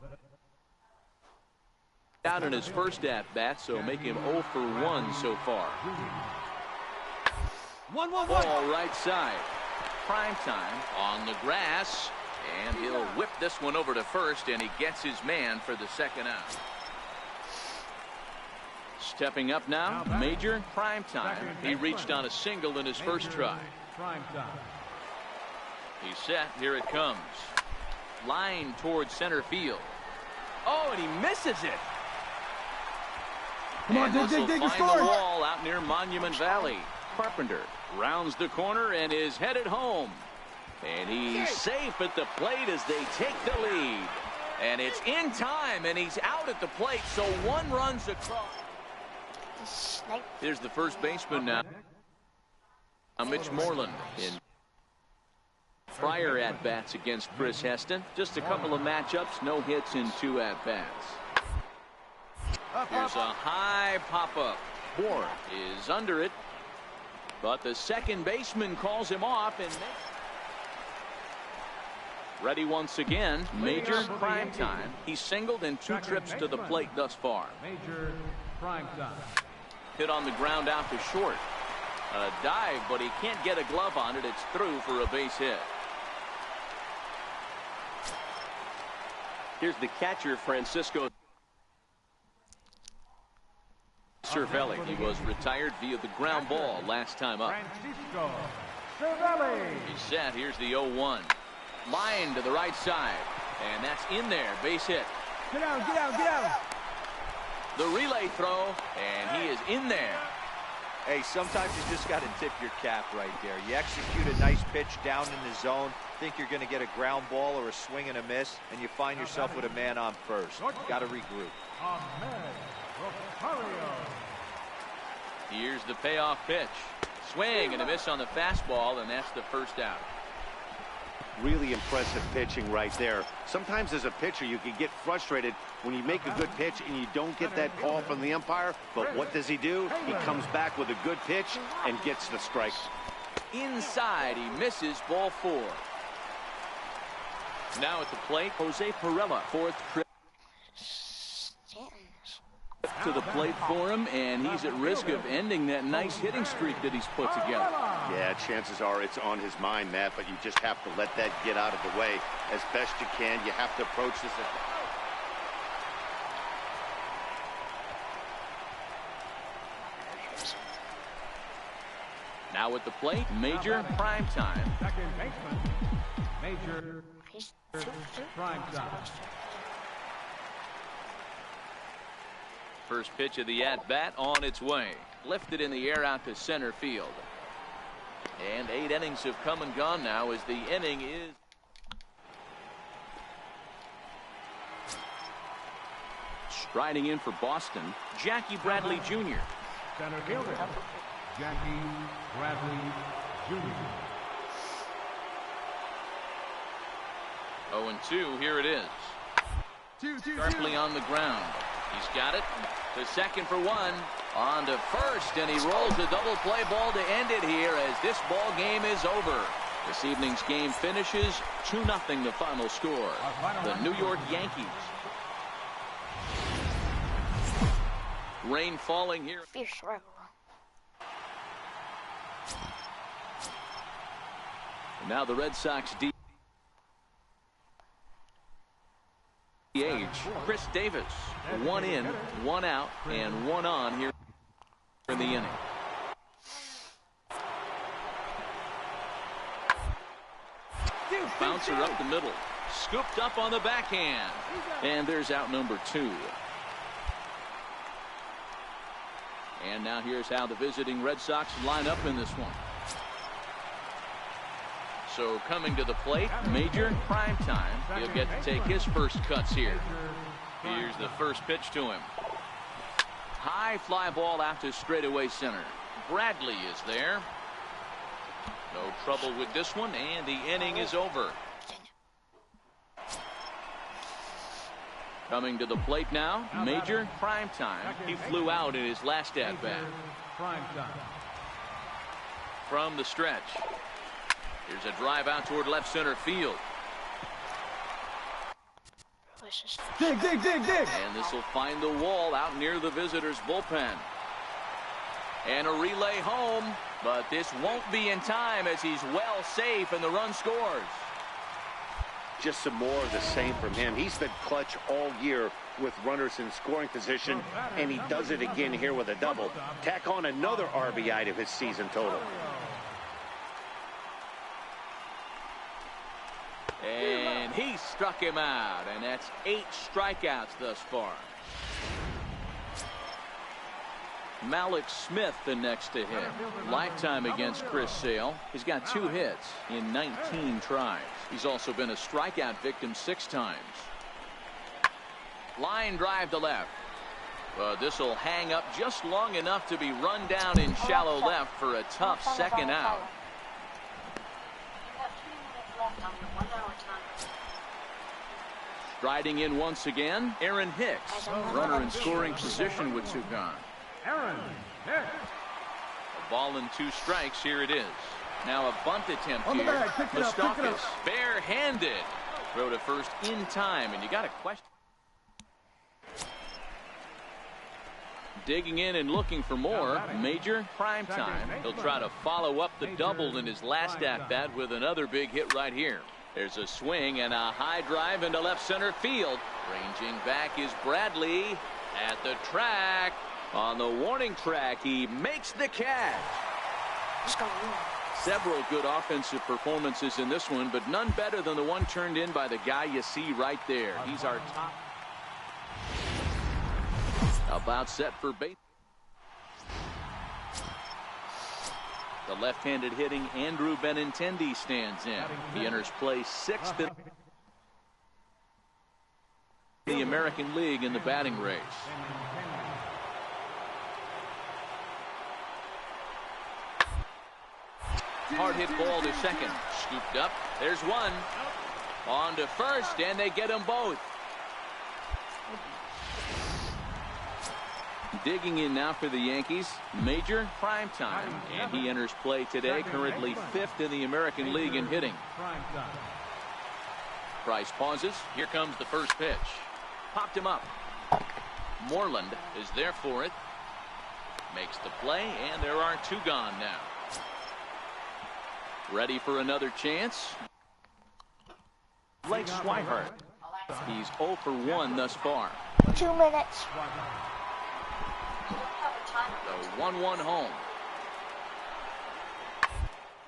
out in his first at-bat, so make him 0 for 1 so far. 1-1-1. Ball right side. Prime time on the grass, and he'll whip this one over to first, and he gets his man for the second out. Stepping up now, Major Prime time. He reached on a single in his first try. He's set. Here it comes. Line towards center field. Oh, and he misses it. Come on, and dig, find score. the wall out near Monument Valley. Carpenter rounds the corner and is headed home. And he's safe at the plate as they take the lead. And it's in time, and he's out at the plate, so one runs across. Here's the first baseman now. Mitch Moreland in prior at-bats against Chris Heston. Just a couple of matchups, no hits in 2 at-bats. Here's a high pop-up. Bourne is under it, but the second baseman calls him off and ready once again. Major Prime time. He's singled in 2 trips to the plate thus far. Major Prime time. Hit on the ground out to short. A dive, but he can't get a glove on it. It's through for a base hit. Here's the catcher, Francisco Cervelli. He was retired via the ground ball last time up. Francisco Cervelli. He's set. Here's the 0-1. Line to the right side. And that's in there. Base hit. Get out, get out, get out. The relay throw, and he is in there. Hey, sometimes you just got to tip your cap right there. You execute a nice pitch down in the zone, think you're going to get a ground ball or a swing and a miss, and you find yourself with a man on first. Got to regroup. Here's the payoff pitch. Swing and a miss on the fastball, and that's the first out. Really impressive pitching right there. Sometimes as a pitcher you can get frustrated when you make a good pitch and you don't get that call from the umpire, but what does he do? He comes back with a good pitch and gets the strike. Inside, he misses, ball 4. Now at the plate, Jose Pirela, 4th trip to the plate for him, and he's at risk of ending that nice hitting streak that he's put together. Yeah, chances are it's on his mind, Matt, but you just have to let that get out of the way as best you can. You have to approach this now at the plate, Major Prime time. Second baseman, Major Prime time. First pitch of the at-bat on its way. Lifted in the air out to center field. And 8 innings have come and gone now as the inning is. Striding in for Boston, Jackie Bradley Jr. Center fielder, Jackie Bradley Jr. 0-2, here it is. Sharply on the ground. He's got it to second for 1. On to first, and he rolls a double play ball to end it here as this ball game is over. This evening's game finishes 2-0 the final score. The New York Yankees. Rain falling here. Fierce rival. Now the Red Sox DH, Chris Davis. 1 in, 1 out, and 1 on here in the inning. Bouncer up the middle. Scooped up on the backhand. And there's out number 2. And now here's how the visiting Red Sox line up in this one. So coming to the plate, Major Primetime. He'll get to take his first cuts here. Here's the first pitch to him. High fly ball out to straightaway center. Bradley is there. No trouble with this one, and the inning is over. Coming to the plate now, Major Primetime. He flew out in his last at-bat. From the stretch. Here's a drive out toward left center field. Dig, dig, dig, dig. And this will find the wall out near the visitors' bullpen. And a relay home, but this won't be in time as he's well safe and the run scores. Just some more of the same from him. He's been clutch all year with runners in scoring position, and he does it again here with a double. Tack on another RBI to his season total. And he struck him out, and that's 8 strikeouts thus far. Malik Smith the next to hit. Lifetime against Chris Sale. He's got 2 hits in 19 tries. He's also been a strikeout victim 6 times. Line drive to left. But this will hang up just long enough to be run down in shallow left for a tough second out. Striding in once again, Aaron Hicks. Runner in scoring position with 2 gone. Aaron Hicks. A ball and 2 strikes. Here it is. Now a bunt attempt On the here. bag, pick it up, pick it up. Mustakas barehanded. Throw to first in time, and you got a question. Digging in and looking for more. Major Primetime. He'll try to follow up the double in his last at-bat with another big hit right here. There's a swing and a high drive into left center field. Ranging back is Bradley at the track. On the warning track, he makes the catch. Several good offensive performances in this one, but none better than the one turned in by the guy you see right there. He's our top. About set for base. The left-handed hitting Andrew Benintendi stands in. He enters play 6th in the American League in the batting race. Hard hit ball to second. Scooped up. There's one. On to first, and they get them both. Digging in now for the Yankees, Major Primetime, and he enters play today, currently 5th in the American League in hitting. Price pauses. Here comes the first pitch. Popped him up. Moreland is there for it. Makes the play, and there are 2 gone now. Ready for another chance. Blake Swihart. He's 0 for 1 thus far. 2 minutes. The 1-1 home.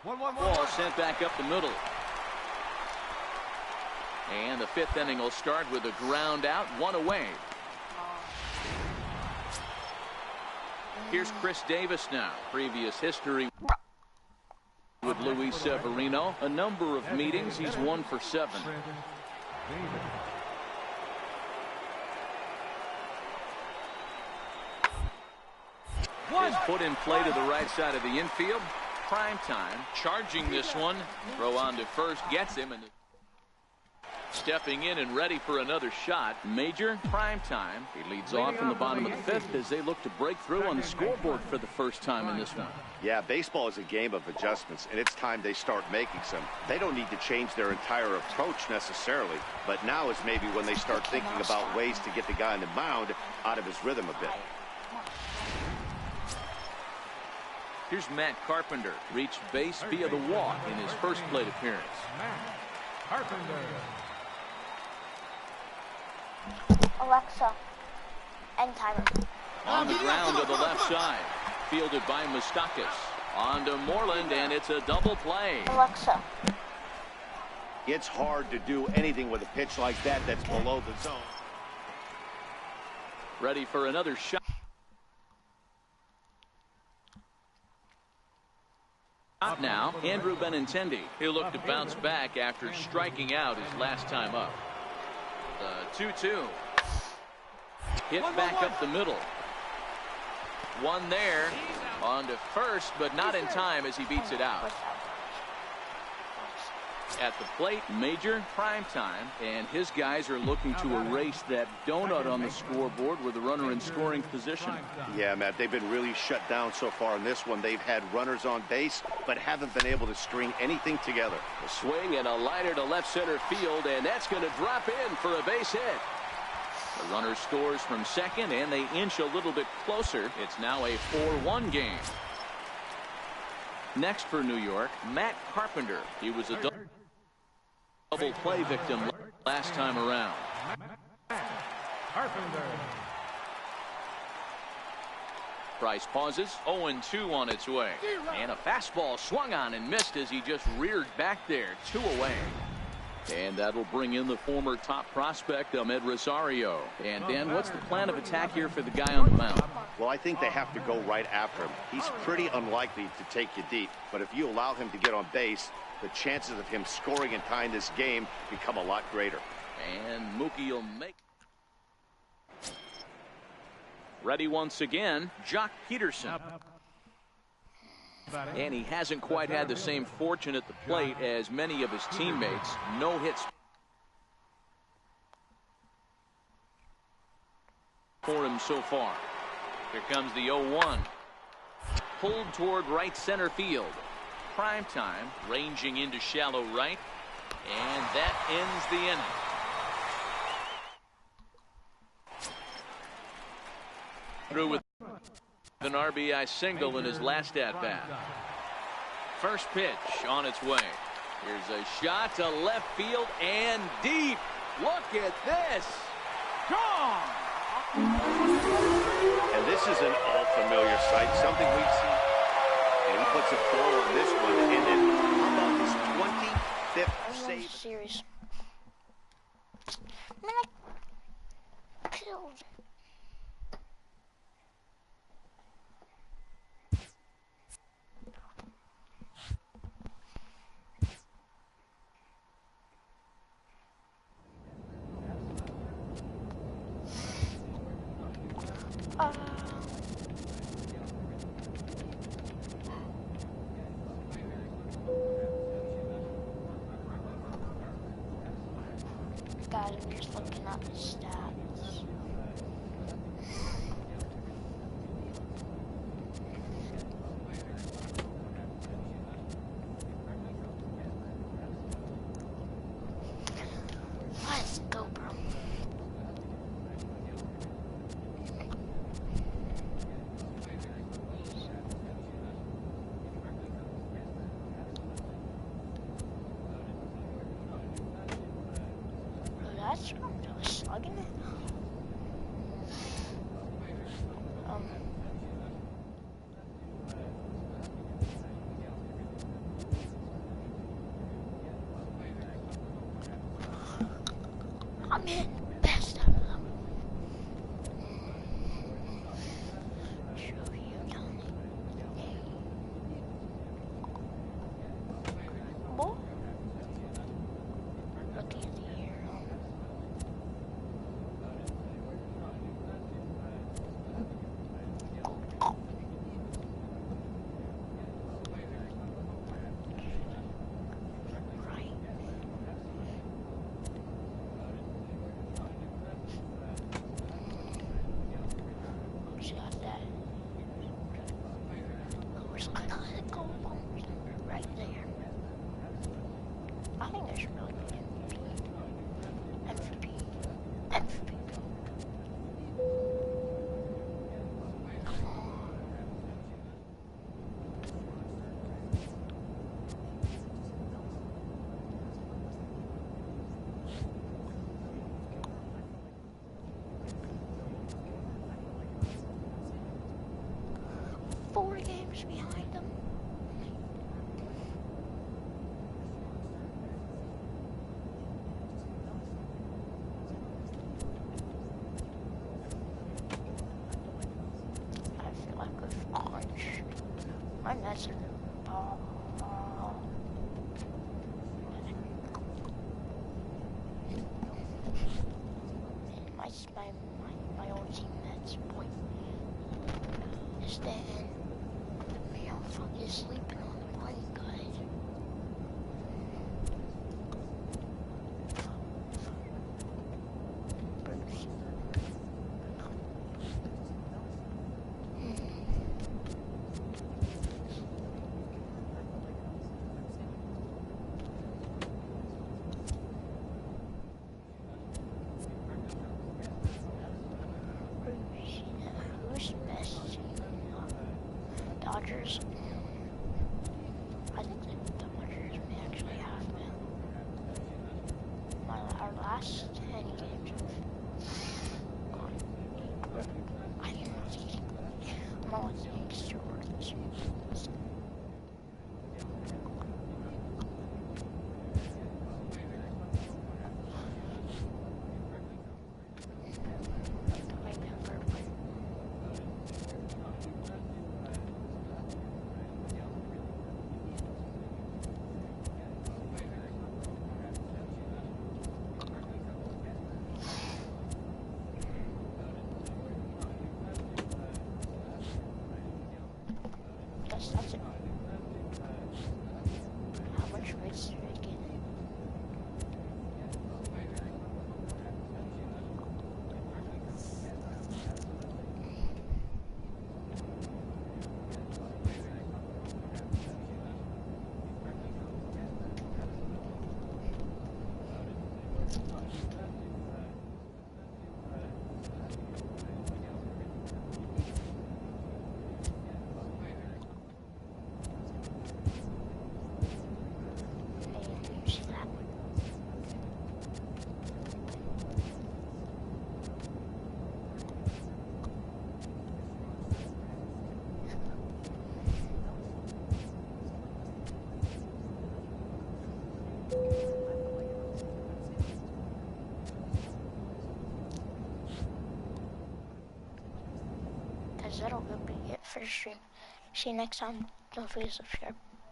Ball sent back up the middle. And the 5th inning will start with a ground out, 1 away. Here's Chris Davis now. Previous history with Luis Severino. A number of meetings. He's 1 for 7. Is put in play to the right side of the infield. Primetime charging this one. Throw on to first, gets him, and stepping in and ready for another shot. Major Primetime. He leads off in the bottom of the 5th as they look to break through on the scoreboard for the first time in this one. Yeah, baseball is a game of adjustments, and it's time they start making some. They don't need to change their entire approach necessarily, but now is maybe when they start thinking about ways to get the guy on the mound out of his rhythm a bit. Here's Matt Carpenter. Reached base via the walk in his first plate appearance. Carpenter. Alexa, end timer. On the ground to the left side. Fielded by Mustakas. On to Moreland, and it's a double play. Alexa. It's hard to do anything with a pitch like that that's below the zone. Ready for another shot. Up now, Andrew Benintendi. He'll look to bounce back after striking out his last time up. The 2-2. Hit back up the middle. One there. On to first, but not in time as he beats it out. At the plate, Major, prime time, and his guys are looking to erase that donut on the scoreboard with the runner in scoring position. Yeah, Matt, they've been really shut down so far in this one. They've had runners on base, but haven't been able to string anything together. A swing and a liner to left center field, and that's going to drop in for a base hit. The runner scores from second, and they inch a little bit closer. It's now a 4-1 game. Next for New York, Matt Carpenter. He was a double play victim last time around. Carpenter. Price pauses. 0-2 on its way. And a fastball swung on and missed as he just reared back there. 2 away. And that'll bring in the former top prospect, Ahmed Rosario. And Dan, what's the plan of attack here for the guy on the mound? Well, I think they have to go right after him. He's pretty unlikely to take you deep, but if you allow him to get on base, the chances of him scoring and tying this game become a lot greater. And Mookie will make. Ready once again, Jock Peterson. And he hasn't quite had the same fortune at the plate as many of his teammates. No hits for him so far. Here comes the 0-1. Pulled toward right center field. Prime time, ranging into shallow right. And that ends the inning. Through with an RBI single in his last at-bat. First pitch on its way. Here's a shot to left field and deep. Look at this. Gone! And this is an all-familiar sight, something we've seen. And he puts a ball on this one to end it. How about his 25th save? Series. Man, I killed. Guys, I'm just looking at the stats. Let's go, bro. That's a slug in it. I'm hitting the best out of them. Show you, Johnny. Boy. Rookie of the year. Right there. I think there's really good MVP. MVP. Come on. Four games behind them. I feel like a crunch. My mess is a ball. Dodgers. I think the Dodgers may actually have been. Our last 10 games have gone. I'm not listening to steroids. That's it. How much rates did I get? That'll be it for the stream. See you next time. Don't forget to subscribe.